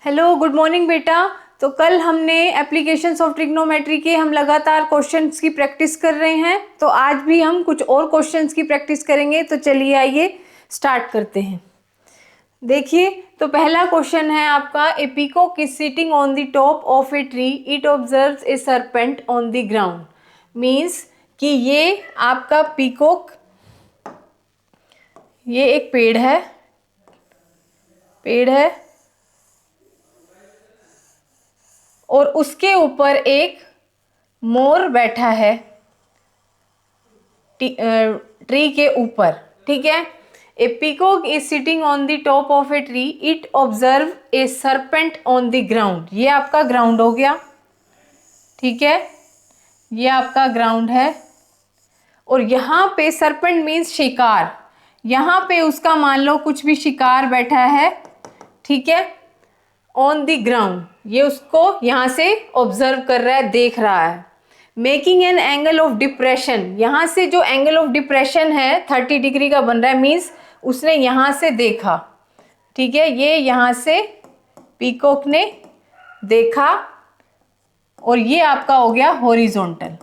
Hello, good morning बेटा। तो कल हमने एप्लीकेशंस ऑफ ट्रिग्नोमेट्री के हम लगातार क्वेश्चंस की प्रैक्टिस कर रहे हैं, तो आज भी हम कुछ और क्वेश्चंस की प्रैक्टिस करेंगे। तो चलिए आइए स्टार्ट करते हैं। देखिए, तो पहला क्वेश्चन है आपका, a peacock is sitting on the top of a tree, it observes a serpent on the ground. Means कि ये आपका पीकॉक, ये एक पेड़ है और उसके ऊपर एक मोर बैठा है ट्री के ऊपर। ठीक है। A peacock is sitting on the top of a tree, it observe a serpent on the ground. ये आपका ग्राउंड हो गया। ठीक है, ये आपका ग्राउंड है। और यहाँ पे सरपेंट मीन्स शिकार, यहाँ पे उसका मान लो कुछ भी शिकार बैठा है। ठीक है, ऑन द ग्राउंड, ये उसको यहाँ से ऑब्जर्व कर रहा है, देख रहा है। Making an angle of depression, यहाँ से जो एंगल ऑफ डिप्रेशन है 30 डिग्री का बन रहा है, मीन्स उसने यहाँ से देखा। ठीक है, ये यहाँ से पीकॉक ने देखा और ये आपका हो गया हॉरिजॉन्टल।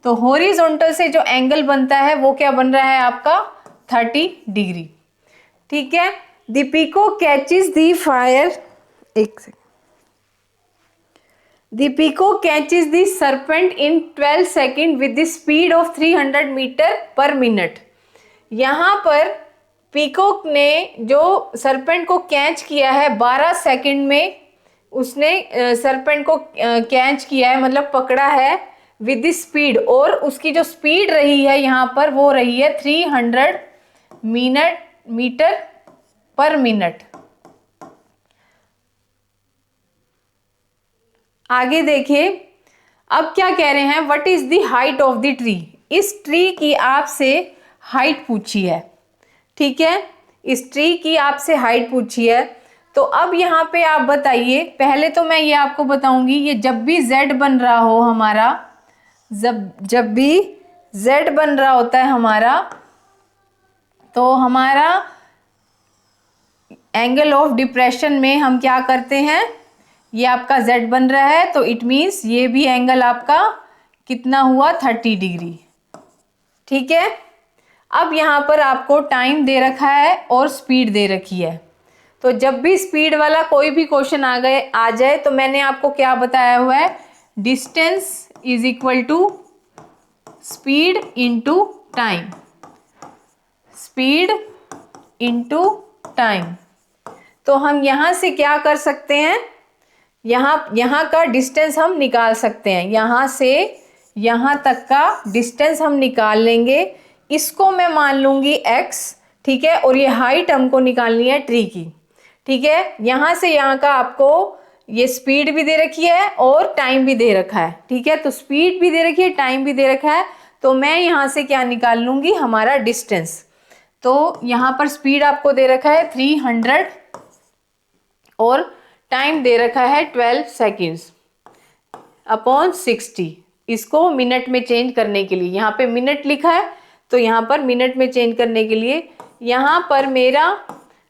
तो हॉरिजॉन्टल से जो एंगल बनता है वो क्या बन रहा है आपका 30 डिग्री। ठीक है। The peacock catches the fire, एक second. The peacock catches the serpent in 12 seconds with the speed of 300 metre पर मिनट। यहाँ पर पीकॉक ने जो सरपेंट को कैच किया है 12 सेकंड में, उसने सरपेंट को कैच किया है, मतलब पकड़ा है विद द स्पीड। और उसकी जो स्पीड रही है यहाँ पर वो रही है 300 मीटर पर मिनट। आगे देखिए, अब क्या कह रहे हैं, what is the height of the tree. इस ट्री की आपसे हाइट पूछी है। ठीक है, इस ट्री की आपसे हाइट पूछी है। तो अब यहाँ पे आप बताइए, पहले तो मैं ये आपको बताऊंगी, ये जब भी z बन रहा हो हमारा, जब भी z बन रहा होता है हमारा, तो हमारा एंगल ऑफ डिप्रेशन में हम क्या करते हैं, ये आपका z बन रहा है तो इट मीन्स ये भी एंगल आपका कितना हुआ 30 डिग्री। ठीक है। अब यहाँ पर आपको टाइम दे रखा है और स्पीड दे रखी है। तो जब भी स्पीड वाला कोई भी क्वेश्चन आ जाए तो मैंने आपको क्या बताया हुआ है, distance is equal to speed into time, speed into time. तो हम यहाँ से क्या कर सकते हैं, यहाँ का डिस्टेंस हम निकाल सकते हैं, यहाँ से यहाँ तक का डिस्टेंस हम निकाल लेंगे। इसको मैं मान लूँगी x। ठीक है, और ये हाइट हमको निकालनी है ट्री की। ठीक है, यहाँ से यहाँ का आपको ये स्पीड भी दे रखी है और टाइम भी दे रखा है। ठीक है, तो स्पीड भी दे रखी है, टाइम भी दे रखा है, तो मैं यहाँ से क्या निकाल लूँगी, हमारा डिस्टेंस। तो यहाँ पर स्पीड आपको दे रखा है 300 और टाइम दे रखा है 12 सेकेंड्स अपॉन 60। इसको मिनट में चेंज करने के लिए, यहाँ पे मिनट लिखा है तो यहाँ पर मिनट में चेंज करने के लिए यहाँ पर मेरा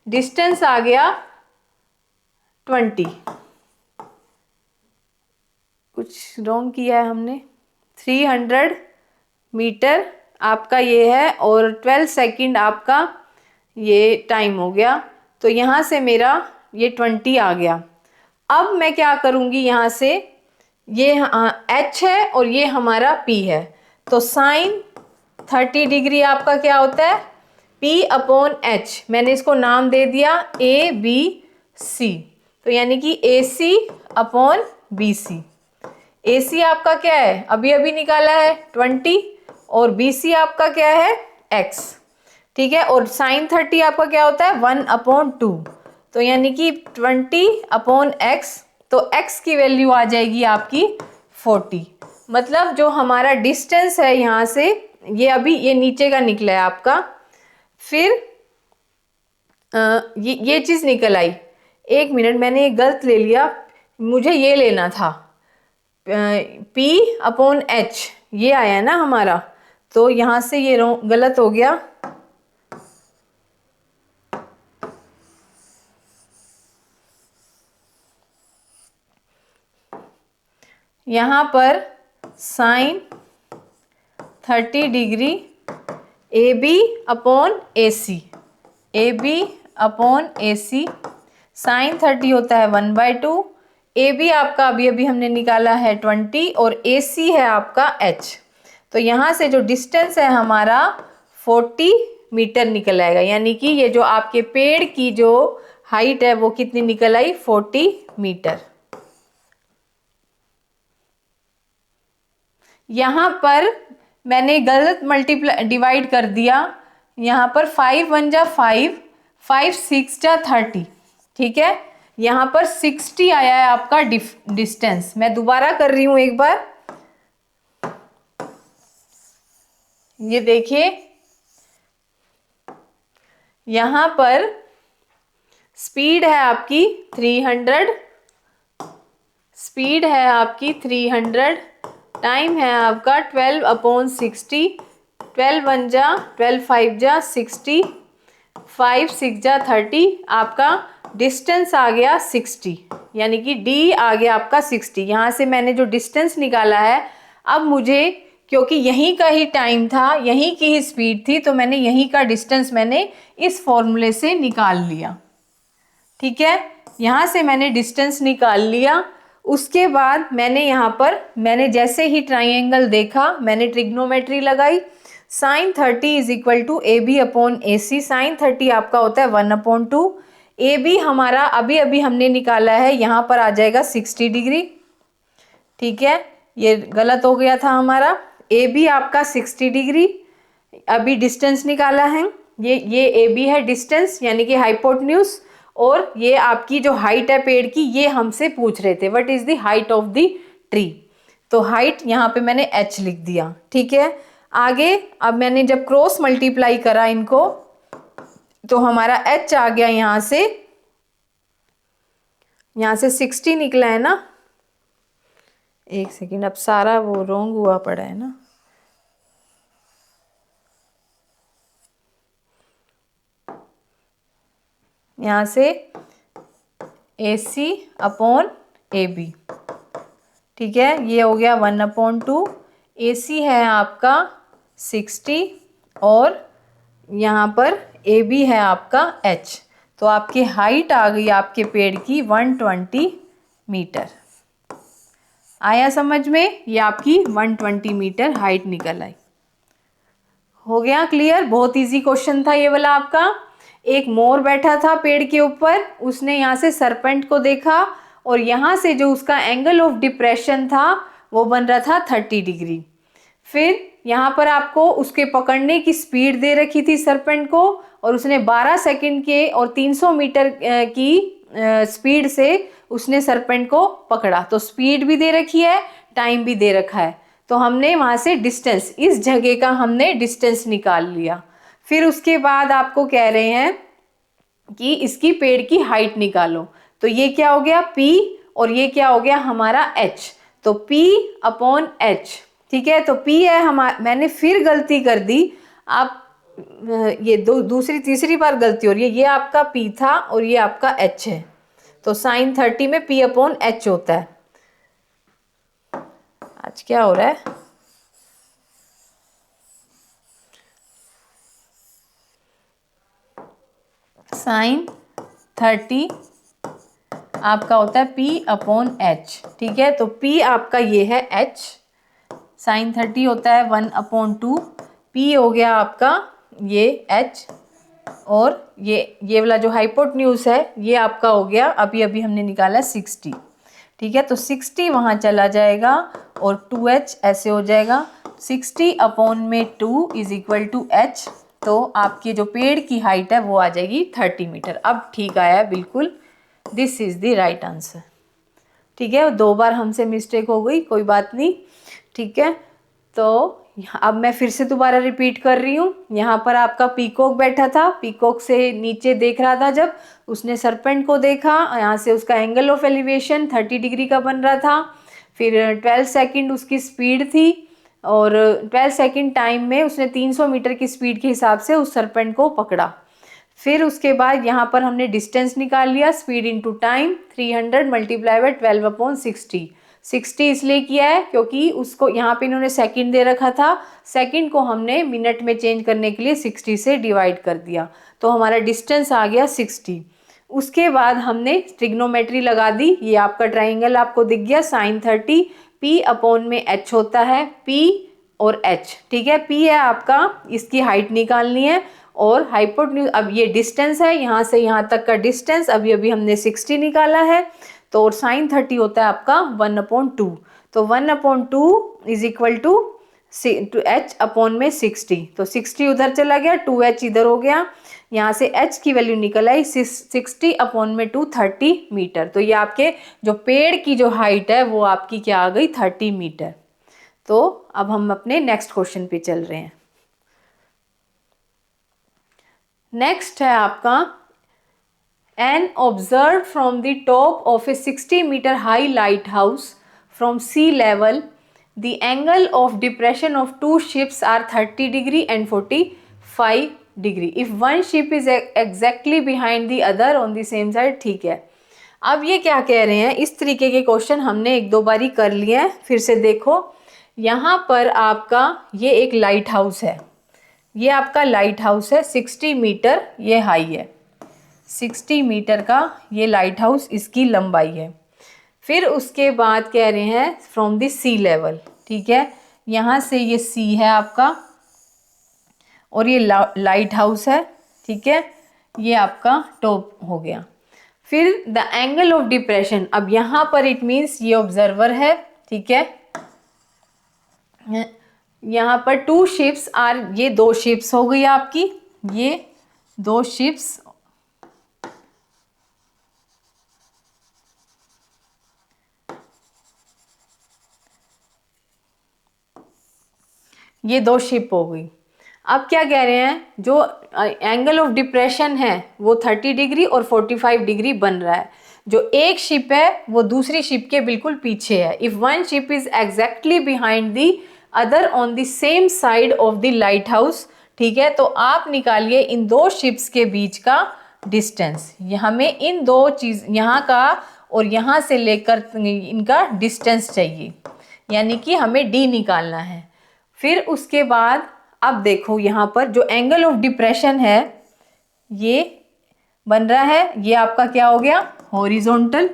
डिस्टेंस आ गया 20। कुछ रॉन्ग किया है हमने, 300 मीटर आपका ये है और 12 सेकेंड आपका ये टाइम हो गया। तो यहाँ से मेरा ये 20 आ गया। अब मैं क्या करूँगी, यहाँ से ये h है और ये हमारा p है, तो साइन 30 डिग्री आपका क्या होता है, p अपॉन h। मैंने इसको नाम दे दिया a b c, तो यानी कि AC अपॉन BC। AC आपका क्या है, अभी अभी निकाला है 20, और BC आपका क्या है x। ठीक है, और साइन 30 आपका क्या होता है 1/2, तो यानी कि 20 अपॉन x, तो x की वैल्यू आ जाएगी आपकी 40। मतलब जो हमारा डिस्टेंस है यहाँ से, ये अभी ये नीचे का निकला है आपका। फिर ये चीज़ निकल आई। एक मिनट, मैंने ये गलत ले लिया, मुझे ये लेना था P अपॉन H, ये आया ना हमारा, तो यहाँ से ये गलत हो गया। यहाँ पर sine 30 degree A B upon A C, A B upon A C, sine 30 होता है 1/2, ए बी आपका अभी अभी हमने निकाला है 20 और ए सी है आपका एच। तो यहाँ से जो डिस्टेंस है हमारा 40 मीटर निकल आएगा, यानी कि ये जो आपके पेड़ की जो हाइट है वो कितनी निकल आई, 40 मीटर। यहाँ पर मैंने गलत मल्टीप्लाई डिवाइड कर दिया, यहाँ पर 5 1 जा 5, 5 6 जा 30, ठीक है। यहाँ पर 60 आया है आपका डिस्टेंस। मैं दोबारा कर रही हूँ एक बार, ये देखिए यहाँ पर स्पीड है आपकी 300, स्पीड है आपकी 300, टाइम है आपका 12/60, 12 1 जा 12, 5 जा 60, 5 6 जा 30, आपका डिस्टेंस आ गया 60, यानी कि डी आ गया आपका 60। यहाँ से मैंने जो डिस्टेंस निकाला है, अब मुझे क्योंकि यहीं का ही टाइम था, यहीं की ही स्पीड थी, तो मैंने यहीं का डिस्टेंस मैंने इस फॉर्मूले से निकाल लिया, ठीक है। यहाँ से मैंने डिस्टेंस निकाल लिया। उसके बाद मैंने यहाँ पर मैंने जैसे ही ट्राइंगल देखा, मैंने ट्रिग्नोमेट्री लगाई। Sine 30 is equal to A B upon A C, sine 30 आपका होता है 1/2, ए बी हमारा अभी अभी हमने निकाला है, यहाँ पर आ जाएगा 60 डिग्री, ठीक है। ये गलत हो गया था हमारा, ए बी आपका 60 डिग्री, अभी डिस्टेंस निकाला है, ये ए बी है डिस्टेंस, यानी कि हाइपोटेन्यूज, और ये आपकी जो हाइट है पेड़ की, ये हमसे पूछ रहे थे what is the height of the tree, तो हाइट यहाँ पे मैंने h लिख दिया, ठीक है। आगे अब मैंने जब क्रॉस मल्टीप्लाई करा इनको, तो हमारा h आ गया यहाँ से 60 निकला है ना। एक सेकेंड, अब सारा वो रॉन्ग हुआ पड़ा है ना, यहाँ से ए सी अपॉन ए बी, ठीक है। ये हो गया 1/2, ए सी है आपका 60 और यहाँ पर ए बी है आपका h, तो आपकी हाइट आ गई आपके पेड़ की 120 मीटर। आया समझ में, ये आपकी 120 मीटर हाइट निकल आई। हो गया क्लियर, बहुत इजी क्वेश्चन था ये वाला आपका। एक मोर बैठा था पेड़ के ऊपर, उसने यहाँ से सरपेंट को देखा और यहाँ से जो उसका एंगल ऑफ डिप्रेशन था वो बन रहा था 30 डिग्री। फिर यहाँ पर आपको उसके पकड़ने की स्पीड दे रखी थी सरपेंट को, और उसने 12 सेकंड के और 300 मीटर की स्पीड से उसने सरपेंट को पकड़ा। तो स्पीड भी दे रखी है, टाइम भी दे रखा है, तो हमने वहाँ से डिस्टेंस, इस जगह का हमने डिस्टेंस निकाल लिया। फिर उसके बाद आपको कह रहे हैं कि इसकी पेड़ की हाइट निकालो, तो ये क्या हो गया P और ये क्या हो गया हमारा H, तो P अपॉन H, ठीक है। तो P है हमारा, मैंने फिर गलती कर दी, आप ये दूसरी तीसरी बार गलती हो रही है, ये आपका P था और ये आपका H है, तो साइन 30 में P अपॉन H होता है। आज क्या हो रहा है, साइन 30 आपका होता है P अपॉन H, ठीक है। तो P आपका ये है H, साइन 30 होता है 1/2, P हो गया आपका ये H, और ये वाला जो हाइपोटेन्यूज है ये आपका हो गया, अभी अभी हमने निकाला 60, ठीक है। तो 60 वहाँ चला जाएगा और 2H ऐसे हो जाएगा, 60 अपॉन में 2 इज इक्वल टू H, तो आपकी जो पेड़ की हाइट है वो आ जाएगी 30 मीटर। अब ठीक आया है बिल्कुल, this is the right answer, ठीक है। 2 बार हमसे मिस्टेक हो गई, कोई बात नहीं, ठीक है। तो अब मैं फिर से दोबारा रिपीट कर रही हूँ। यहाँ पर आपका पीकॉक बैठा था, पीकॉक से नीचे देख रहा था, जब उसने सरपेंट को देखा, यहाँ से उसका एंगल ऑफ एलिवेशन 30 डिग्री का बन रहा था। फिर 12 सेकंड उसकी स्पीड थी, और 12 सेकंड टाइम में उसने 300 मीटर की स्पीड के हिसाब से उस सरपेंट को पकड़ा। फिर उसके बाद यहाँ पर हमने डिस्टेंस निकाल लिया, speed into time, 300 multiply by 12/60, 60 इसलिए किया है क्योंकि उसको यहाँ पे इन्होंने सेकंड दे रखा था, सेकंड को हमने मिनट में चेंज करने के लिए 60 से डिवाइड कर दिया, तो हमारा डिस्टेंस आ गया 60। उसके बाद हमने ट्रिग्नोमेट्री लगा दी, ये आपका ट्राइंगल आपको दिख गया sin 30, P अपॉन में H होता है, P और H, ठीक है। P है आपका, इसकी हाइट निकालनी है, और हाइपोटेन्यूज, अब ये डिस्टेंस है यहाँ से यहाँ तक का डिस्टेंस, अभी अभी हमने 60 निकाला है, तो और sin 30 होता है आपका 1/2, तो 1/2 is equal to H upon में 60, तो 60 उधर चला गया, 2H इधर हो गया, यहाँ से H की वैल्यू निकल आई 60 अपॉन में 2 30 मीटर। तो ये आपके जो पेड़ की जो हाइट है वो आपकी क्या आ गई 30 मीटर। तो अब हम अपने नेक्स्ट क्वेश्चन पे चल रहे हैं। नेक्स्ट है आपका an observe from the top of a 60 metre high lighthouse from sea level the angle of depression of two ships are 30 degree and 45 degree if one ship is exactly behind the other on the same side। ठीक है, अब ये क्या कह रहे हैं, इस तरीके के क्वेश्चन हमने एक दो बारी कर लिए हैं, फिर से देखो। यहाँ पर आपका ये एक लाइट हाउस है, ये आपका लाइट हाउस है, 60 मीटर ये हाई है, 60 मीटर का ये लाइट हाउस, इसकी लंबाई है। फिर उसके बाद कह रहे हैं फ्रॉम द सी लेवल, ठीक है, यहाँ से ये सी है आपका और ये लाइट हाउस है, ठीक है, ये आपका टॉप हो गया। फिर द एंगल ऑफ डिप्रेशन, अब यहाँ पर इट मीन्स ये ऑब्जर्वर है, ठीक है, यहाँ पर 2 शिप्स आर, ये 2 शिप्स हो गई आपकी, ये 2 शिप्स, ये 2 शिप हो गई। अब क्या कह रहे हैं, जो एंगल ऑफ डिप्रेशन है वो 30 डिग्री और 45 डिग्री बन रहा है। जो एक शिप है वो दूसरी शिप के बिल्कुल पीछे है। If one ship is exactly behind the other on the same side of the light house, ठीक है, तो आप निकालिए इन 2 शिप्स के बीच का डिस्टेंस। हमें इन 2 चीज, यहाँ का और यहाँ से लेकर इनका डिस्टेंस चाहिए, यानी कि हमें डी निकालना है। फिर उसके बाद अब देखो यहाँ पर जो एंगल ऑफ डिप्रेशन है ये बन रहा है, ये आपका क्या हो गया हॉरिजॉन्टल,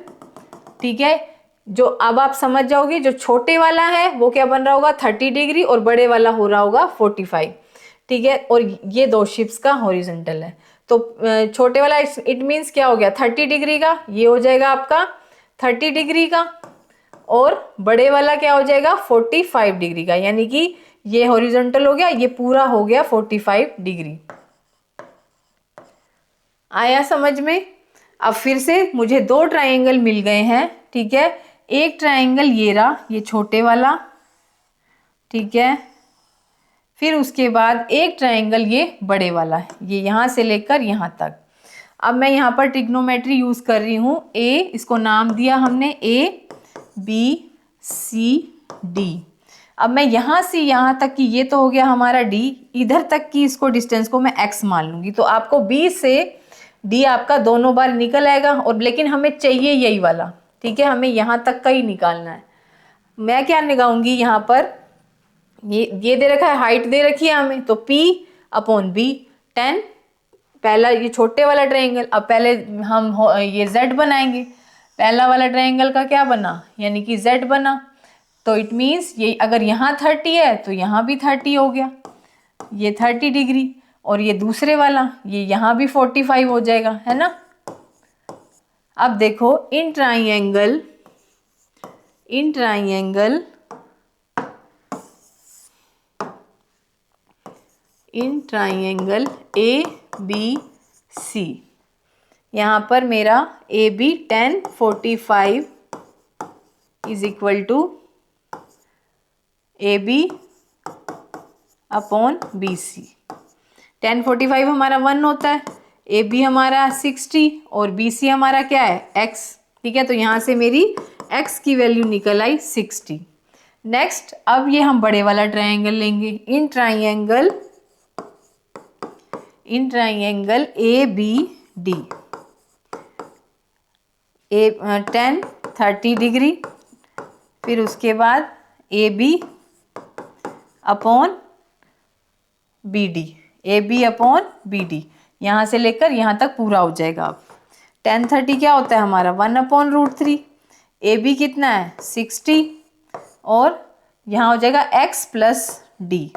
ठीक है। जो अब आप समझ जाओगे, जो छोटे वाला है वो क्या बन रहा होगा 30 डिग्री और बड़े वाला हो रहा होगा 45, ठीक है, और ये 2 शिप्स का हॉरिजॉन्टल है। तो छोटे वाला इट मीन्स क्या हो गया 30 डिग्री का, ये हो जाएगा आपका 30 डिग्री का, और बड़े वाला क्या हो जाएगा 45 डिग्री का, यानी कि ये हॉरिजॉन्टल हो गया, ये पूरा हो गया 45 डिग्री। आया समझ में। अब फिर से मुझे 2 ट्रायंगल मिल गए हैं, ठीक है, एक ट्रायंगल ये रहा, ये छोटे वाला, ठीक है, फिर उसके बाद एक ट्रायंगल ये बड़े वाला है, ये यहाँ से लेकर यहाँ तक। अब मैं यहाँ पर ट्रिग्नोमेट्री यूज कर रही हूँ, ए, इसको नाम दिया हमने ABCD। अब मैं यहाँ से यहाँ तक की, ये तो हो गया हमारा D, इधर तक की इसको डिस्टेंस को मैं X मान लूंगी, तो आपको B से D आपका दोनों बार निकल आएगा, और लेकिन हमें चाहिए यही वाला, ठीक है, हमें यहाँ तक का ही निकालना है। मैं क्या लगाऊंगी यहाँ पर, ये दे रखा है, हाइट दे रखी है हमें, तो P अपॉन B 10, पहला ये छोटे वाला ट्रायंगल। अब पहले हम ये Z बनाएंगे, पहला वाला ट्रायंगल का क्या बना, यानी कि Z बना, तो इट मीन्स ये अगर यहाँ 30 है तो यहाँ भी 30 हो गया, ये 30 डिग्री, और ये दूसरे वाला ये यहाँ भी 45 हो जाएगा, है ना। अब देखो इन ट्रायंगल ABC, यहाँ पर मेरा AB 10 45 is equal to AB upon BC। 10 45 हमारा 1 होता है, AB हमारा 60 और BC हमारा क्या है X, ठीक है, तो यहाँ से मेरी X की वैल्यू निकल आई 60। नेक्स्ट अब ये हम बड़े वाला ट्रायंगल लेंगे, इन ट्रायंगल ABD, 10 30 डिग्री, फिर उसके बाद A B upon B D, A B upon B D, यहाँ से लेकर यहाँ तक पूरा हो जाएगा। अब 1030 क्या होता है हमारा 1/√3, ए बी कितना है 60 और यहाँ हो जाएगा x प्लस डी।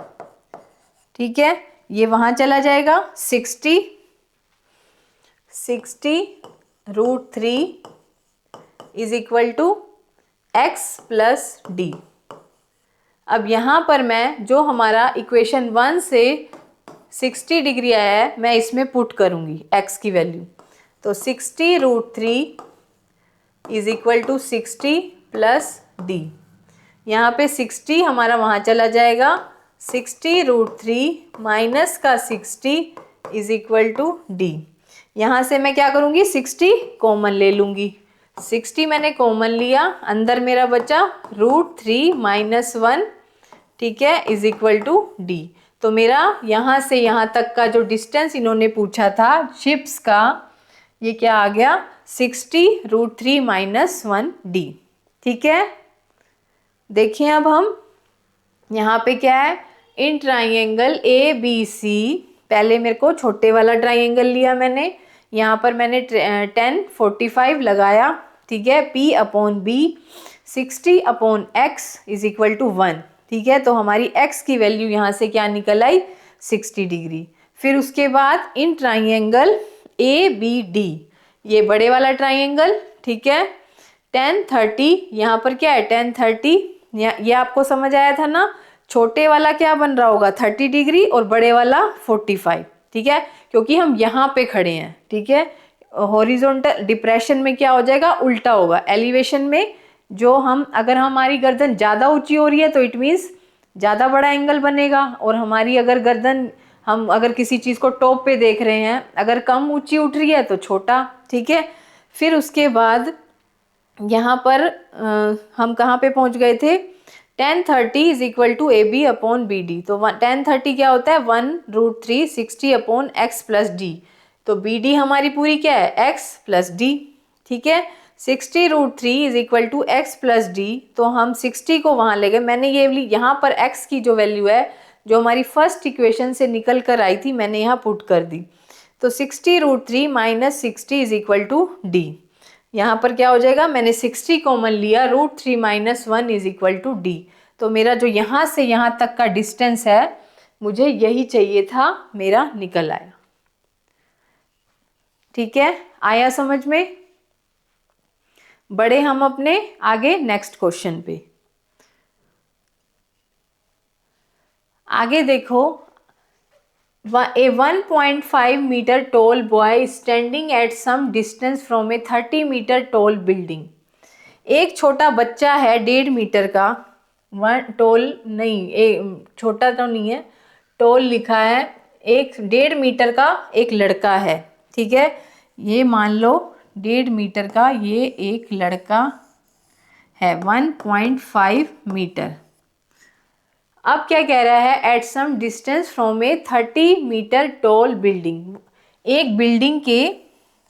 ठीक है, ये वहाँ चला जाएगा 60√3 is equal to x plus D. अब यहाँ पर मैं जो हमारा इक्वेशन 1 से 60 डिग्री आया है मैं इसमें पुट करूँगी x की वैल्यू। तो 60√3 is equal to 60 plus D. यहाँ पे 60 हमारा वहाँ चला जाएगा, 60√3 माइनस का 60 इज इक्वल टू डी। यहाँ से मैं क्या करूँगी 60 कॉमन ले लूँगी, 60 मैंने कॉमन लिया, अंदर मेरा बचा √3 माइनस 1, ठीक है, इज इक्वल टू डी। तो मेरा यहाँ से यहाँ तक का जो डिस्टेंस इन्होंने पूछा था शिप्स का, ये क्या आ गया 60√3 माइनस 1 डी। ठीक है, देखिए अब हम यहाँ पे क्या है, इन ट्राइंगल ए बी सी, पहले मेरे को छोटे वाला ट्राइंगल लिया मैंने, यहाँ पर मैंने 1045 लगाया। ठीक है, P upon B 60/x is equal to 1। ठीक है, तो हमारी x की वैल्यू यहाँ से क्या निकल आई 60 डिग्री। फिर उसके बाद in triangle A B D, ये बड़े वाला ट्राइंगल, ठीक है, 1030, यहाँ पर क्या है 1030, ये आपको समझ आया था ना, छोटे वाला क्या बन रहा होगा 30 डिग्री और बड़े वाला 45। ठीक है, क्योंकि हम यहाँ पे खड़े हैं। ठीक है, हॉरिजॉन्टल डिप्रेशन में क्या हो जाएगा उल्टा होगा, एलिवेशन में जो हम अगर हमारी गर्दन ज़्यादा ऊंची हो रही है तो इट मीन्स ज़्यादा बड़ा एंगल बनेगा, और हमारी अगर गर्दन हम अगर किसी चीज़ को टॉप पे देख रहे हैं, अगर कम ऊंची उठ रही है तो छोटा। ठीक है, फिर उसके बाद यहाँ पर हम कहाँ पे पहुँच गए थे, 1030 is equal to A B upon B D. तो 1030 क्या होता है 1√3 60/x प्लस डी। तो बी डी हमारी पूरी क्या है x प्लस डी। ठीक है, 60√3 is equal to x plus D. तो हम 60 को वहाँ ले गए, मैंने ये यहाँ पर x की जो वैल्यू है जो हमारी फर्स्ट इक्वेशन से निकल कर आई थी मैंने यहाँ पुट कर दी। तो 60√3 minus 60 is equal to D. यहाँ पर क्या हो जाएगा, मैंने 60 कॉमन लिया, √3 minus 1 is equal to D. तो मेरा जो यहाँ से यहाँ तक का डिस्टेंस है मुझे यही चाहिए था, मेरा निकल आया। ठीक है, आया समझ में। बढ़े हम अपने आगे नेक्स्ट क्वेश्चन पे। आगे देखो, a 1.5 meter tall boy standing at some distance from a 30 meter tall building। एक छोटा बच्चा है 1.5 मीटर का, टोल नहीं, छोटा तो नहीं है, टोल लिखा है, एक 1.5 मीटर का एक लड़का है। ठीक है, ये मान लो 1.5 मीटर का ये एक लड़का है 1.5 मीटर। अब क्या कह रहा है, at some distance from a 30 metre tall building, एक बिल्डिंग के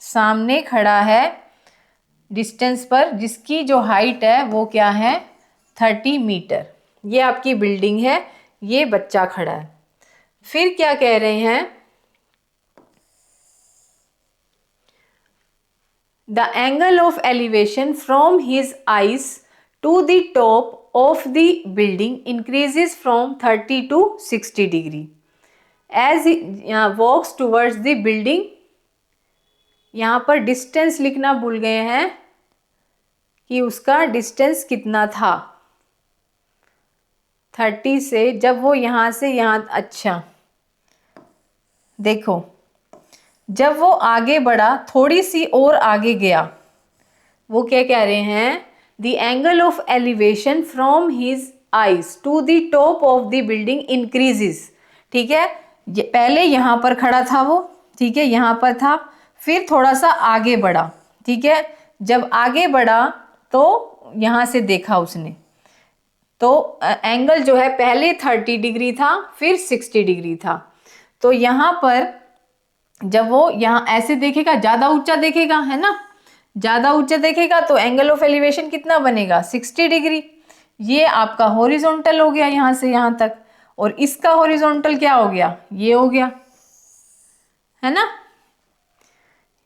सामने खड़ा है डिस्टेंस पर, जिसकी जो हाइट है वो क्या है 30 मीटर। ये आपकी बिल्डिंग है, ये बच्चा खड़ा है। फिर क्या कह रहे हैं, the angle of elevation from his eyes to the top of the building increases from 30 to 60 degree as he walks towards the building। यहाँ पर डिस्टेंस लिखना भूल गए हैं कि उसका डिस्टेंस कितना था 30 से, जब वो यहाँ से यहाँ, अच्छा देखो, जब वो आगे बढ़ा थोड़ी सी और आगे गया, वो क्या कह रहे हैं, The angle of elevation from his eyes to the top of the building increases। ठीक है, पहले यहाँ पर खड़ा था वो, ठीक है, यहाँ पर था, फिर थोड़ा सा आगे बढ़ा। ठीक है, जब आगे बढ़ा तो यहाँ से देखा उसने, तो एंगल जो है पहले 30 डिग्री था फिर 60 डिग्री था। तो यहाँ पर जब वो यहाँ ऐसे देखेगा, ज़्यादा ऊंचा देखेगा, है ना, ज़्यादा ऊंचा देखेगा तो एंगल ऑफ एलिवेशन कितना बनेगा 60 डिग्री। ये आपका हॉरिजॉन्टल हो गया यहाँ से यहाँ तक, और इसका हॉरिजॉन्टल क्या हो गया, ये हो गया, है ना।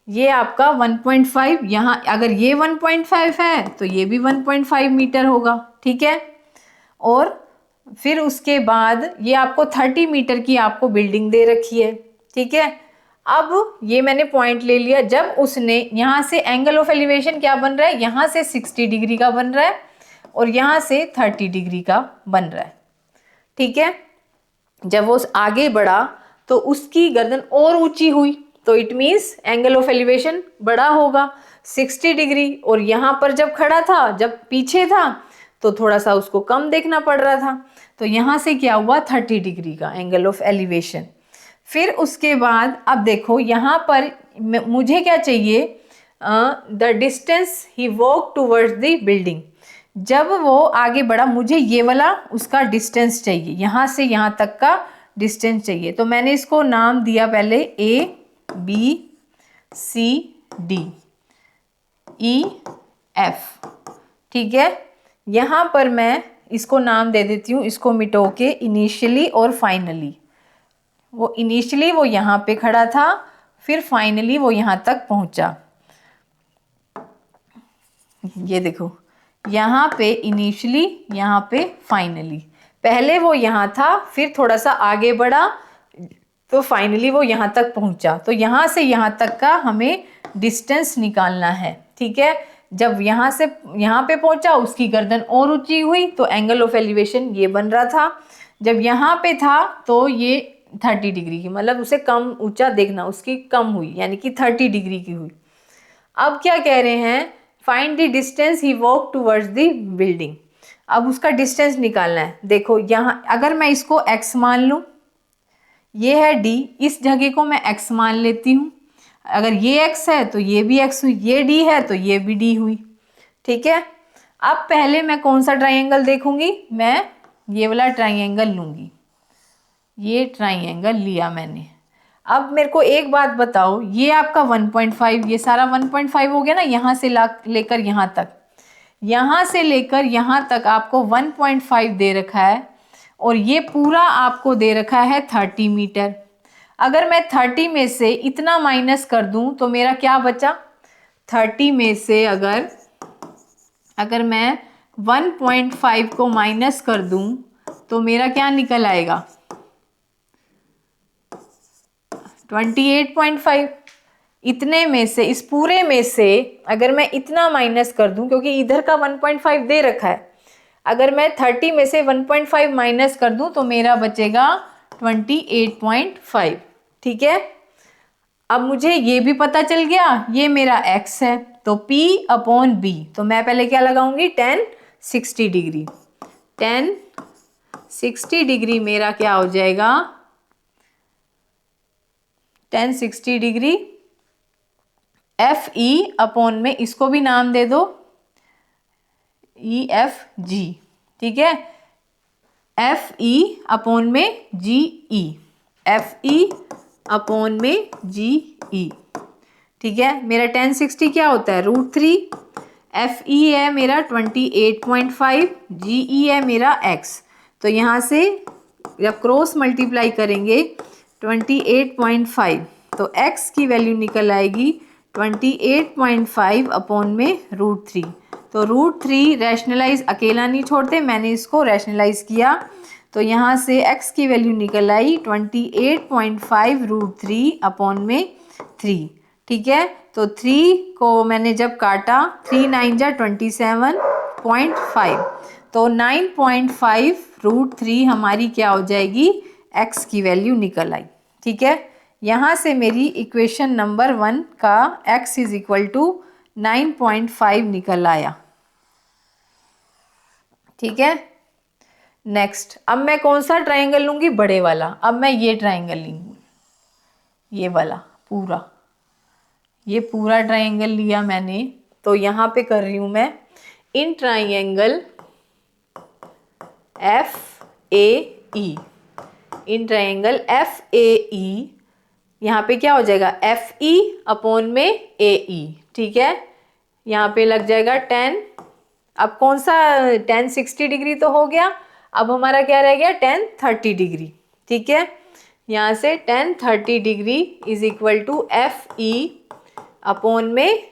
ये आपका 1.5, यहाँ अगर ये 1.5 है तो ये भी 1.5 मीटर होगा, ठीक है। और फिर उसके बाद ये आपको 30 मीटर की आपको बिल्डिंग दे रखी है, ठीक है। अब ये मैंने पॉइंट ले लिया, जब उसने यहाँ से एंगल ऑफ एलिवेशन क्या बन रहा है, यहाँ से 60 डिग्री का बन रहा है और यहाँ से 30 डिग्री का बन रहा है, ठीक है। जब वो आगे बढ़ा तो उसकी गर्दन और ऊंची हुई, तो it means angle of elevation बड़ा होगा 60 डिग्री, और यहाँ पर जब खड़ा था, जब पीछे था तो थोड़ा सा उसको कम देखना पड़ रहा था, तो यहाँ से क्या हुआ 30 डिग्री का एंगल ऑफ एलिवेशन। फिर उसके बाद अब देखो यहाँ पर मुझे क्या चाहिए, the distance he walk towards the building. जब वो आगे बढ़ा मुझे ये वाला उसका डिस्टेंस चाहिए, यहाँ से यहाँ तक का डिस्टेंस चाहिए, तो मैंने इसको नाम दिया पहले ABCDEF, ठीक है। यहाँ पर मैं इसको नाम दे देती हूँ, इसको मिटो के इनिशियली और फाइनली। वो इनिशियली वो यहाँ पे खड़ा था, फिर फाइनली वो यहाँ तक पहुँचा। ये देखो यहाँ पे इनिशियली, यहाँ पे फाइनली, पहले वो यहाँ था फिर थोड़ा सा आगे बढ़ा तो फाइनली वो यहाँ तक पहुँचा। तो यहाँ से यहाँ तक का हमें डिस्टेंस निकालना है, ठीक है। जब यहाँ से यहाँ पे पहुँचा उसकी गर्दन और ऊंची हुई तो एंगल ऑफ एलिवेशन ये बन रहा था। जब यहाँ पे था तो ये 30 डिग्री की, मतलब उसे कम ऊंचा देखना, उसकी कम हुई यानी कि 30 डिग्री की हुई। अब क्या कह रहे हैं, find the distance he walk towards the building. अब उसका डिस्टेंस निकालना है। देखो यहाँ अगर मैं इसको x मान लूँ, ये है d, इस जगह को मैं x मान लेती हूँ, अगर ये x है तो ये भी x हुई, ये d है तो ये भी d हुई, ठीक है। अब पहले मैं कौन सा ट्राइंगल देखूंगी, मैं ये वाला ट्राइंगल लूंगी। ये ट्राइंगल लिया मैंने। अब मेरे को एक बात बताओ, ये आपका 1.5, ये सारा 1.5 हो गया ना, यहाँ से लेकर यहाँ तक, यहाँ से लेकर यहाँ तक आपको 1.5 दे रखा है, और ये पूरा आपको दे रखा है 30 मीटर। अगर मैं 30 में से इतना माइनस कर दूं तो मेरा क्या बचा, 30 में से अगर मैं 1.5 को माइनस कर दूं तो मेरा क्या निकल आएगा, 28.5। इतने में से, इस पूरे में से अगर मैं इतना माइनस कर दूं, क्योंकि इधर का 1.5 दे रखा है, अगर मैं 30 में से 1.5 माइनस कर दूं तो मेरा बचेगा 28.5, ठीक है। अब मुझे ये भी पता चल गया ये मेरा x है, तो P/B, तो मैं पहले क्या लगाऊंगी, tan 60 डिग्री। tan 60 डिग्री मेरा क्या हो जाएगा, tan 60 डिग्री FE/ में इसको भी नाम दे दो EFG, ठीक है। FE/ में GE, FE/ में GE, ठीक है। मेरा tan 60 क्या होता है, √3, FE है मेरा 28.5, GE है मेरा x। तो यहाँ से जब क्रॉस मल्टीप्लाई करेंगे 28.5, तो x की वैल्यू निकल आएगी 28.5 में √3। तो √3 रैशनलाइज अकेला नहीं छोड़ते, मैंने इसको रैशनलाइज किया, तो यहाँ से x की वैल्यू निकल आई 28.5 √3 में 3, ठीक है। तो 3 को मैंने जब काटा, 3 9 जा 27.5, तो 9.5 √3 हमारी क्या हो जाएगी, x की वैल्यू निकल आई, ठीक है। यहाँ से मेरी इक्वेशन नंबर 1 का x = 9.5 निकल आया, ठीक है। नेक्स्ट, अब मैं कौन सा ट्राइंगल लूंगी, बड़े वाला। अब मैं ये ट्राइंगल लूंगी, ये वाला पूरा, ये पूरा ट्राइंगल लिया मैंने। तो यहाँ पे कर रही हूँ मैं, in triangle FAE, in triangle FAE, यहाँ पे क्या हो जाएगा, FE/ में AE, ठीक है। यहाँ पे लग जाएगा tan, अब कौन सा tan 60 डिग्री तो हो गया, अब हमारा क्या रह गया tan 30 डिग्री। ठीक है, यहाँ से tan 30 degree is equal to FE upon में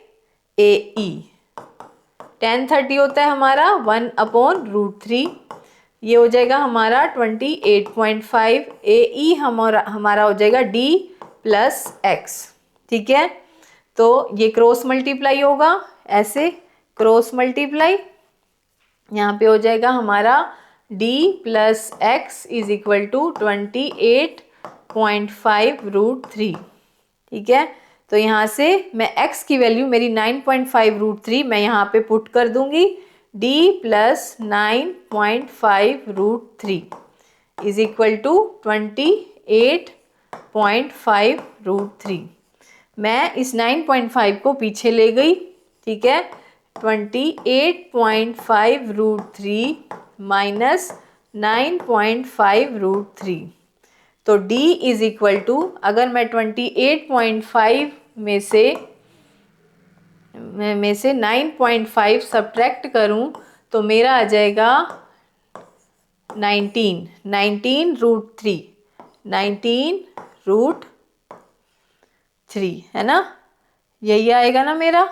AE। tan 30 होता है हमारा 1/√3, ये हो जाएगा हमारा 28.5। AE हमारा हो जाएगा D प्लस X। ठीक है, तो ये क्रॉस मल्टीप्लाई होगा, ऐसे क्रॉस मल्टीप्लाई, यहाँ पे हो जाएगा हमारा D plus x is equal to 28.5√3। ठीक है, तो यहाँ से मैं x की वैल्यू मेरी 9.5√3 मैं यहाँ पे पुट कर दूंगी। D plus 9.5√3 is equal to 28.5√3। मैं इस 9.5 को पीछे ले गई। ठीक है, 28.5√3 माइनस 9.5√3, तो D इज इक्वल टू, अगर मैं 28.5 में से 9.5 सब्ट्रैक्ट करूं तो मेरा आ जाएगा 19√3 है ना, यही आएगा ना मेरा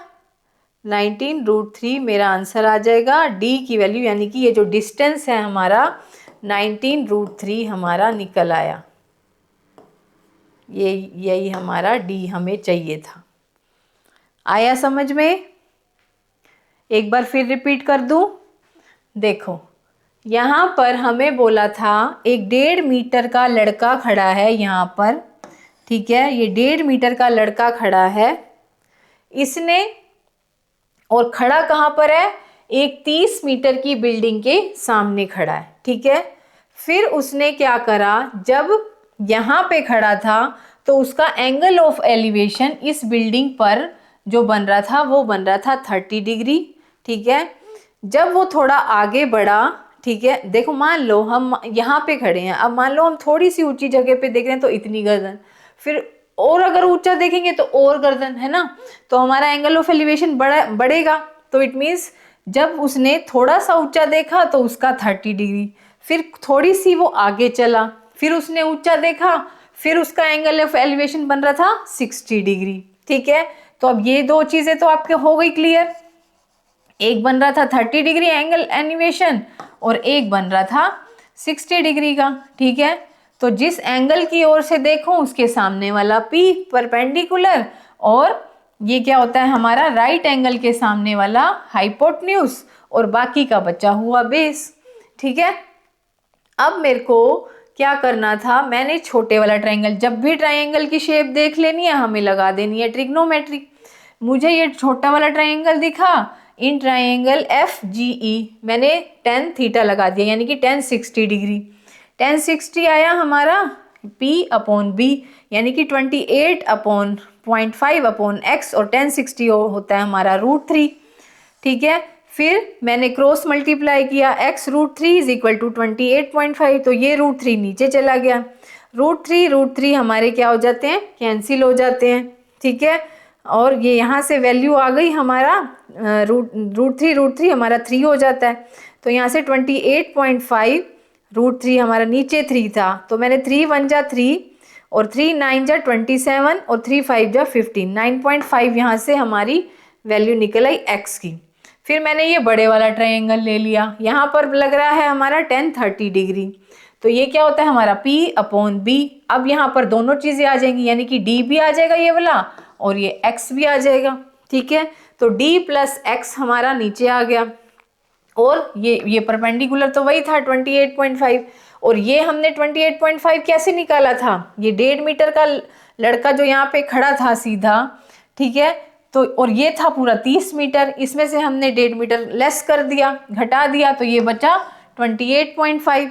19√3 मेरा आंसर आ जाएगा। D की वैल्यू यानी कि ये जो डिस्टेंस है हमारा 19√3 हमारा निकल आया। यही हमारा D हमें चाहिए था। आया समझ में? एक बार फिर रिपीट कर दूं। देखो, यहाँ पर हमें बोला था एक 1.5 मीटर का लड़का खड़ा है यहाँ पर। ठीक है, ये 1.5 मीटर का लड़का खड़ा है, इसने, और खड़ा कहाँ पर है, एक 30 मीटर की बिल्डिंग के सामने खड़ा है। ठीक है, फिर उसने क्या करा, जब यहाँ पे खड़ा था तो उसका एंगल ऑफ एलिवेशन इस बिल्डिंग पर जो बन रहा था वो बन रहा था 30 डिग्री। ठीक है, जब वो थोड़ा आगे बढ़ा, ठीक है, देखो मान लो हम यहाँ पे खड़े हैं, अब मान लो हम थोड़ी सी ऊंची जगह पे देख रहे हैं तो इतनी गर्दन, फिर और अगर ऊंचा देखेंगे तो और गर्दन, है ना, तो हमारा एंगल ऑफ एलिवेशन बढ़ेगा। तो इट मीन्स जब उसने थोड़ा सा ऊंचा देखा तो उसका 30 डिग्री, फिर थोड़ी सी वो आगे चला, फिर उसने ऊंचा देखा, फिर उसका एंगल ऑफ एलिवेशन बन रहा था 60 डिग्री। ठीक है, तो अब ये दो चीजें तो आपके हो गई क्लियर। एक बन रहा था 30 डिग्री एंगल एनिमेशन और एक बन रहा था 60 डिग्री का। ठीक है, तो जिस एंगल की ओर से देखो उसके सामने वाला P परपेंडिकुलर, और ये क्या होता है हमारा राइट एंगल के सामने वाला हाइपोटेन्यूज, और बाकी का बचा हुआ बेस। ठीक है, अब मेरे को क्या करना था, मैंने छोटे वाला ट्रायंगल, जब भी ट्रायंगल की शेप देख लेनी है हमें लगा देनी है ट्रिग्नोमेट्री। मुझे ये छोटा वाला ट्रायंगल दिखा, इन ट्रायंगल FGE मैंने tan थीटा लगा दिया, यानी कि tan 60 डिग्री। tan 60 आया हमारा P/B, यानी कि 28/0.5/x, और tan 60 होता है हमारा √3। ठीक है, फिर मैंने क्रॉस मल्टीप्लाई किया, x√3 इज इक्वल टू 28.5, तो ये √3 नीचे चला गया, √3 हमारे क्या हो जाते हैं, कैंसिल हो जाते हैं। ठीक है, और ये यहाँ से वैल्यू आ गई हमारा √3 हमारा 3 हो जाता है, तो यहाँ से 28.5 √3 हमारा नीचे 3 था, तो मैंने 3 1 जा 3 और 3 9 जा 27 और 3 5 जा 15, 9.5 यहाँ से हमारी वैल्यू निकल आई x की। फिर मैंने ये बड़े वाला ट्रायंगल ले लिया, यहाँ पर लग रहा है हमारा tan 30 डिग्री, तो ये क्या होता है हमारा P/B। अब यहाँ पर दोनों चीज़ें आ जाएंगी, यानी कि D भी आ जाएगा ये वाला और ये x भी आ जाएगा। ठीक है, तो D प्लस x हमारा नीचे आ गया, और ये परपेंडिकुलर तो वही था 28.5, और ये हमने 28.5 कैसे निकाला था, ये 1.5 मीटर का लड़का जो यहाँ पे खड़ा था सीधा। ठीक है, तो और ये था पूरा 30 मीटर, इसमें से हमने 1.5 मीटर लेस कर दिया, घटा दिया, तो ये बचा 28.5।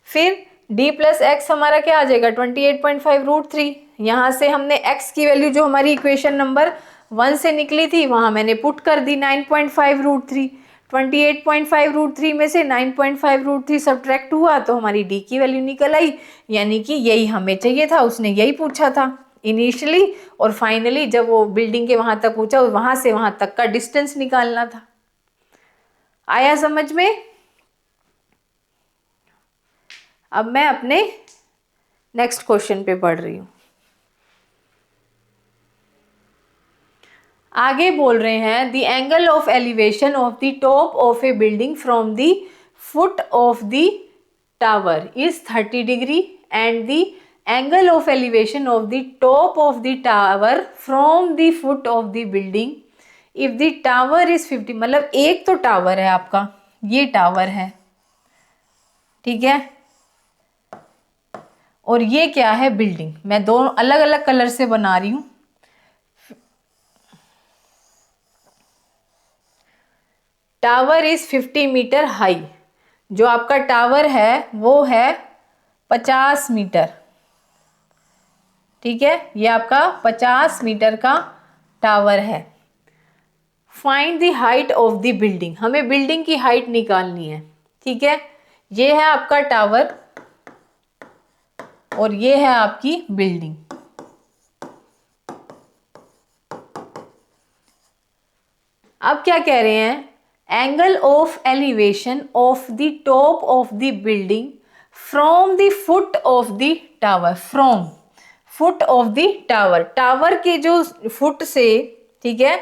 फिर D प्लस एक्स हमारा क्या आ जाएगा 28.5 √3। यहाँ से हमने x की वैल्यू जो हमारी इक्वेशन नंबर 1 से निकली थी वहाँ मैंने पुट कर दी 9.5 √3। 28.5 √3 में से 9.5 √3 सब्ट्रैक्ट हुआ तो हमारी D की वैल्यू निकल आई, यानी कि यही हमें चाहिए था, उसने यही पूछा था इनिशियली, और फाइनली जब वो बिल्डिंग के वहाँ तक पूछा, वहाँ से वहाँ तक का डिस्टेंस निकालना था। आया समझ में? अब मैं अपने नेक्स्ट क्वेश्चन पे पढ़ रही हूँ। आगे बोल रहे हैं the angle of elevation of the top of A building from the foot of the tower is 30 degree and the angle of elevation of the top of the tower from the foot of the building if the tower is 50। मतलब एक तो tower है आपका, ये tower है, ठीक है, और ये क्या है, बिल्डिंग। मैं दो अलग अलग कलर से बना रही हूं। टावर इज 50 मीटर हाई, जो आपका टावर है वो है 50 मीटर, ठीक है, ये आपका 50 मीटर का टावर है। Find the height of the building, हमें बिल्डिंग की हाइट निकालनी है, ठीक है। ये है आपका टावर और ये है आपकी बिल्डिंग। अब क्या कह रहे हैं, angle of elevation of the top of the building from the foot of the tower, from foot of the tower, tower के जो फुट से, ठीक है,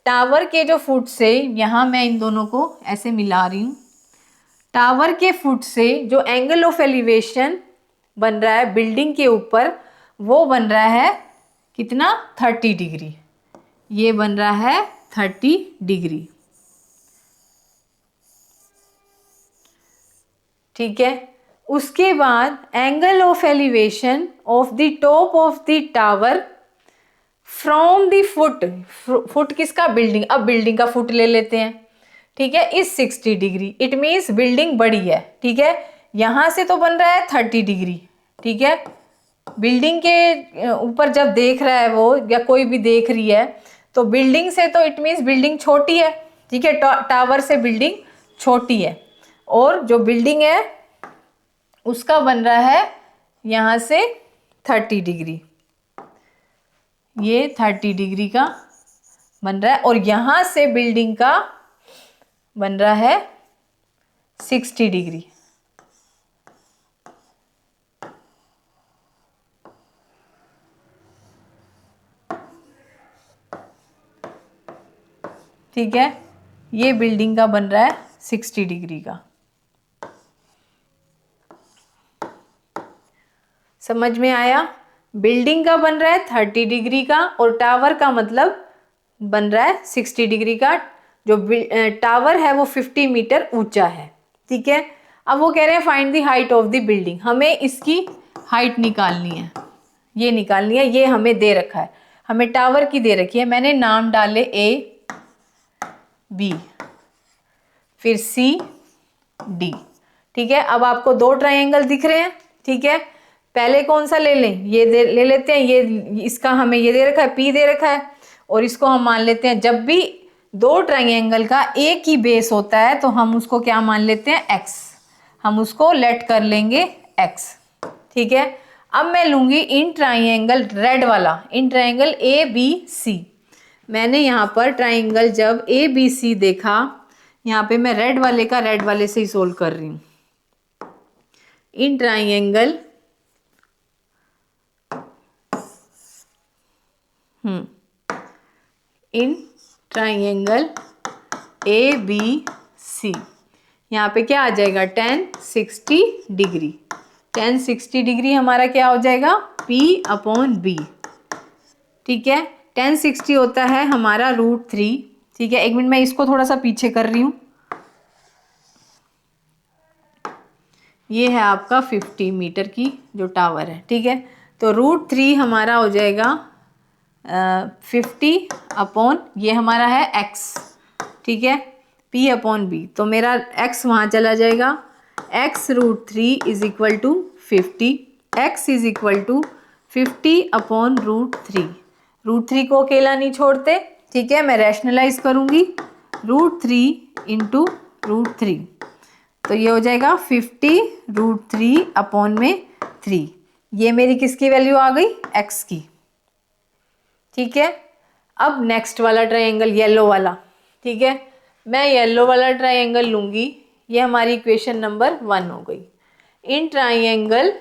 टावर के जो फुट से, यहां मैं इन दोनों को ऐसे मिला रही हूं, टावर के फुट से जो एंगल ऑफ एलिवेशन बन रहा है बिल्डिंग के ऊपर, वो बन रहा है कितना, 30 डिग्री। ये बन रहा है 30 डिग्री, ठीक है। उसके बाद angle of elevation of the top of the tower from the foot, foot किसका, बिल्डिंग, अब बिल्डिंग का फुट ले लेते हैं, ठीक है, इस 60 डिग्री। इट मीन्स बिल्डिंग बड़ी है, ठीक है, यहां से तो बन रहा है 30 डिग्री, ठीक है। बिल्डिंग के ऊपर जब देख रहा है वो, या कोई भी देख रही है, तो बिल्डिंग से तो इट मीन्स बिल्डिंग छोटी है, ठीक है, टावर से बिल्डिंग छोटी है, और जो बिल्डिंग है उसका बन रहा है यहां से 30 डिग्री, ये 30 डिग्री का बन रहा है, और यहां से बिल्डिंग का बन रहा है 60 डिग्री। ठीक है, ये बिल्डिंग का बन रहा है 60 डिग्री का। समझ में आया? बिल्डिंग का बन रहा है 30 डिग्री का, और टावर का मतलब बन रहा है 60 डिग्री का। जो टावर है वो 50 मीटर ऊंचा है, ठीक है। अब वो कह रहे हैं find the height of the building, हमें इसकी हाइट निकालनी है, ये निकालनी है। ये हमें दे रखा है, हमें टावर की दे रखी है, मैंने नाम डाले ए बी फिर सी डी, ठीक है। अब आपको दो ट्रायंगल दिख रहे हैं, ठीक है। पहले कौन सा ले लें, ये ले लेते हैं, ये इसका हमें ये दे रखा है, पी दे रखा है, और इसको हम मान लेते हैं, जब भी दो ट्रायंगल का एक ही बेस होता है तो हम उसको क्या मान लेते हैं, एक्स, हम उसको लेट कर लेंगे एक्स, ठीक है। अब मैं लूंगी इन ट्रायंगल रेड वाला, इन ट्रायंगल ए बी सी। मैंने यहाँ पर ट्रायंगल जब ए बी सी देखा, यहाँ पे मैं रेड वाले का रेड वाले से ही सोल्व कर रही हूँ। In triangle in triangle A B C, यहाँ पे क्या आ जाएगा, tan 60 डिग्री। tan 60 डिग्री हमारा क्या हो जाएगा, P अपॉन बी, ठीक है। tan 60 होता है हमारा √3, ठीक है। एक मिनट, मैं इसको थोड़ा सा पीछे कर रही हूँ। ये है आपका 50 मीटर की जो टावर है, ठीक है। तो √3 हमारा हो जाएगा 50 अपॉन, ये हमारा है x, ठीक है, P अपॉन बी, तो मेरा x वहाँ चला जाएगा। x √3 is equal to 50, x is equal to 50 upon √3। √3 को अकेला नहीं छोड़ते, ठीक है, मैं रैशनलाइज करूँगी, √3 इंटू √3, तो ये हो जाएगा 50 √3 अपॉन में 3। ये मेरी किसकी वैल्यू आ गई, x की, ठीक है। अब नेक्स्ट वाला ट्रायंगल येलो वाला, ठीक है, मैं येलो वाला ट्राइंगल लूँगी। ये हमारी इक्वेशन नंबर 1 हो गई। इन ट्राइंगल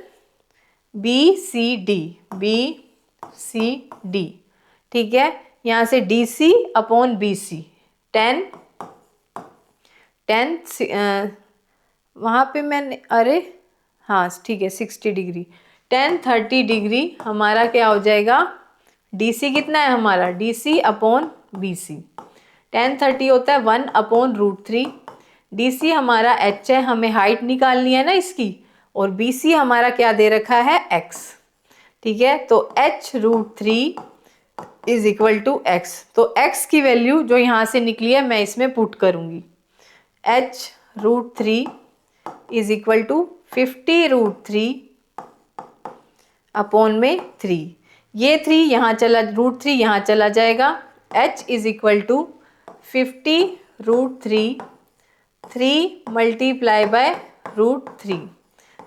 BCD, ठीक है, यहाँ से DC अपॉन BC 10 वहाँ पे मैंने, अरे हाँ ठीक है 60 डिग्री, 10 30 डिग्री हमारा क्या हो जाएगा, DC कितना है हमारा, DC अपॉन BC 10 30 होता है 1/√3। DC हमारा h है, हमें हाइट निकालनी है ना इसकी, और BC हमारा क्या दे रखा है, x। ठीक है, तो h√3 is equal to x। तो x की वैल्यू जो यहाँ से निकली है मैं इसमें पुट करूँगी। h√3 is equal to 50√3 upon में 3। ये 3 यहाँ चला, √3 यहाँ चला जाएगा। h is equal to 50√3 3 multiply by √3।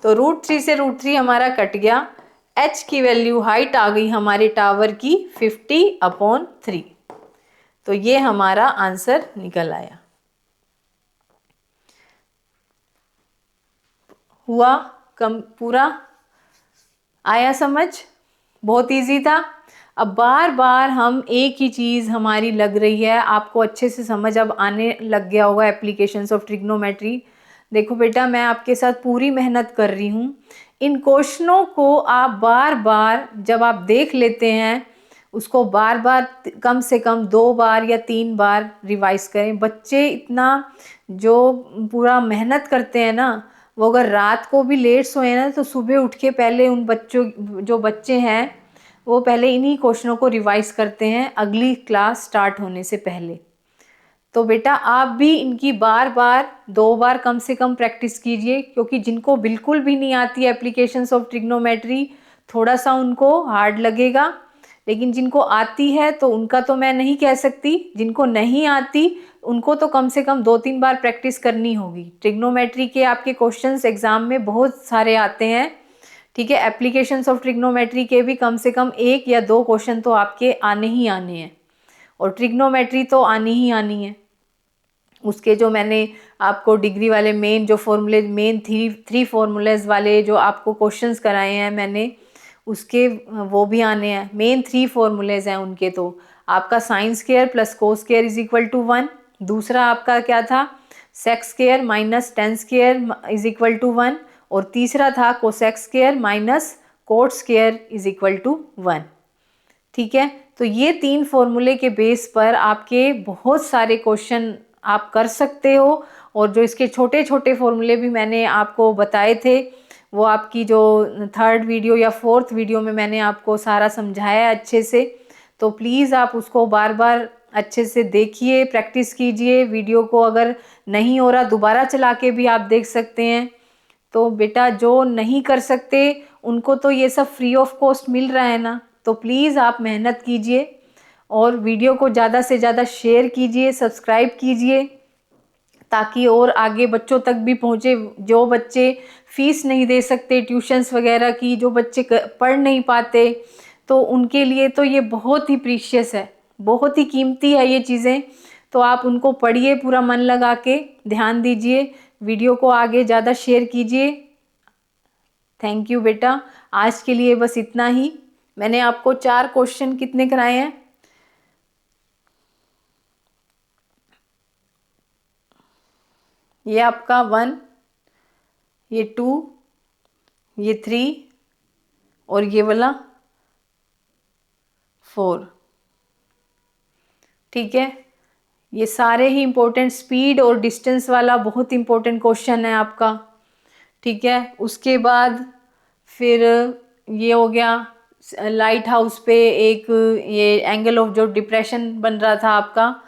तो √3 से √3 हमारा कट गया। h की वैल्यू हाइट आ गई हमारे टावर की 50/3। तो ये हमारा आंसर निकल आया। हुआ कम पूरा, आया समझ, बहुत इजी था। अब बार बार हम एक ही चीज़ हमारी लग रही है, आपको अच्छे से समझ अब आने लग गया होगा एप्लीकेशंस ऑफ ट्रिग्नोमेट्री। देखो बेटा, मैं आपके साथ पूरी मेहनत कर रही हूँ। इन क्वेश्चनों को आप बार बार जब आप देख लेते हैं, उसको बार बार कम से कम 2 बार या 3 बार रिवाइज करें। बच्चे इतना जो पूरा मेहनत करते हैं ना, वो अगर रात को भी लेट सोए ना, तो सुबह उठ के पहले उन बच्चों, जो बच्चे हैं वो पहले इन्हीं क्वेश्चनों को रिवाइज करते हैं अगली क्लास स्टार्ट होने से पहले। तो बेटा आप भी इनकी बार बार 2 बार कम से कम प्रैक्टिस कीजिए, क्योंकि जिनको बिल्कुल भी नहीं आती एप्लीकेशंस ऑफ ट्रिग्नोमेट्री, थोड़ा सा उनको हार्ड लगेगा। लेकिन जिनको आती है तो उनका तो मैं नहीं कह सकती, जिनको नहीं आती उनको तो कम से कम 2-3 बार प्रैक्टिस करनी होगी। ट्रिग्नोमेट्री के आपके क्वेश्चंस एग्जाम में बहुत सारे आते हैं, ठीक है। एप्लीकेशंस ऑफ ट्रिग्नोमेट्री के भी कम से कम 1 या 2 क्वेश्चन तो आपके आने ही आने हैं, और ट्रिग्नोमेट्री तो आनी ही आनी है। उसके जो मैंने आपको डिग्री वाले मेन जो फॉर्मूले, मेन 3 फॉर्मूलेज वाले जो आपको क्वेश्चंस कराए हैं मैंने, उसके वो भी आने हैं। मेन 3 फॉर्मूलेज हैं उनके। तो आपका sine square plus cos square is equal to 1। दूसरा आपका क्या था, sec square minus tan square is equal to 1। और तीसरा था cosec square minus cot square is equal to 1। ठीक है, तो ये 3 फॉर्मूले के बेस पर आपके बहुत सारे क्वेश्चन आप कर सकते हो। और जो इसके छोटे छोटे फॉर्मूले भी मैंने आपको बताए थे, वो आपकी जो 3rd वीडियो या 4th वीडियो में मैंने आपको सारा समझाया है अच्छे से। तो प्लीज़ आप उसको बार बार अच्छे से देखिए, प्रैक्टिस कीजिए। वीडियो को अगर नहीं हो रहा दोबारा चला के भी आप देख सकते हैं। तो बेटा जो नहीं कर सकते उनको तो ये सब फ्री ऑफ कॉस्ट मिल रहा है ना, तो प्लीज़ आप मेहनत कीजिए और वीडियो को ज़्यादा से ज़्यादा शेयर कीजिए, सब्सक्राइब कीजिए, ताकि और आगे बच्चों तक भी पहुँचे। जो बच्चे फीस नहीं दे सकते ट्यूशन्स वगैरह की, जो बच्चे पढ़ नहीं पाते, तो उनके लिए तो ये बहुत ही प्रीशियस है, बहुत ही कीमती है ये चीज़ें। तो आप उनको पढ़िए, पूरा मन लगा के ध्यान दीजिए, वीडियो को आगे ज़्यादा शेयर कीजिए। थैंक यू बेटा, आज के लिए बस इतना ही। मैंने आपको 4 क्वेश्चन कितने कराए हैं, ये आपका 1, ये 2, ये 3 और ये वाला 4। ठीक है, ये सारे ही इम्पोर्टेंट, स्पीड और डिस्टेंस वाला बहुत इम्पोर्टेंट क्वेश्चन है आपका। ठीक है, उसके बाद फिर ये हो गया लाइट हाउस पे एक ये एंगल ऑफ जो डिप्रेशन बन रहा था आपका,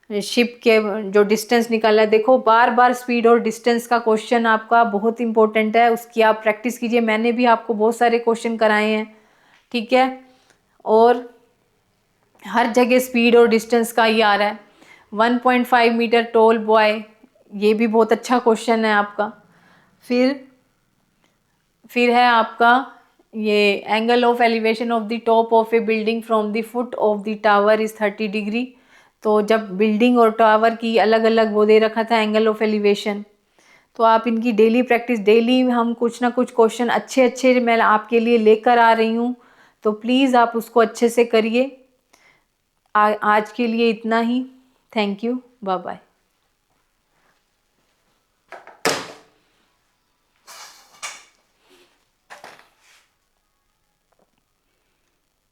शिप के जो डिस्टेंस निकाला है। देखो बार बार स्पीड और डिस्टेंस का क्वेश्चन आपका बहुत इंपॉर्टेंट है, उसकी आप प्रैक्टिस कीजिए। मैंने भी आपको बहुत सारे क्वेश्चन कराए हैं, ठीक है। और हर जगह स्पीड और डिस्टेंस का ही आ रहा है। 1.5 मीटर टॉल बॉय, ये भी बहुत अच्छा क्वेश्चन है आपका। फिर है आपका ये angle of elevation of the top of A building from the foot of the tower is 30 degree. तो जब बिल्डिंग और टावर की अलग अलग वो दे रखा था एंगल ऑफ एलिवेशन, तो आप इनकी डेली प्रैक्टिस, डेली हम कुछ ना कुछ क्वेश्चन अच्छे अच्छे मैं आपके लिए लेकर आ रही हूँ, तो प्लीज़ आप उसको अच्छे से करिए। आज के लिए इतना ही। Thank you, bye bye.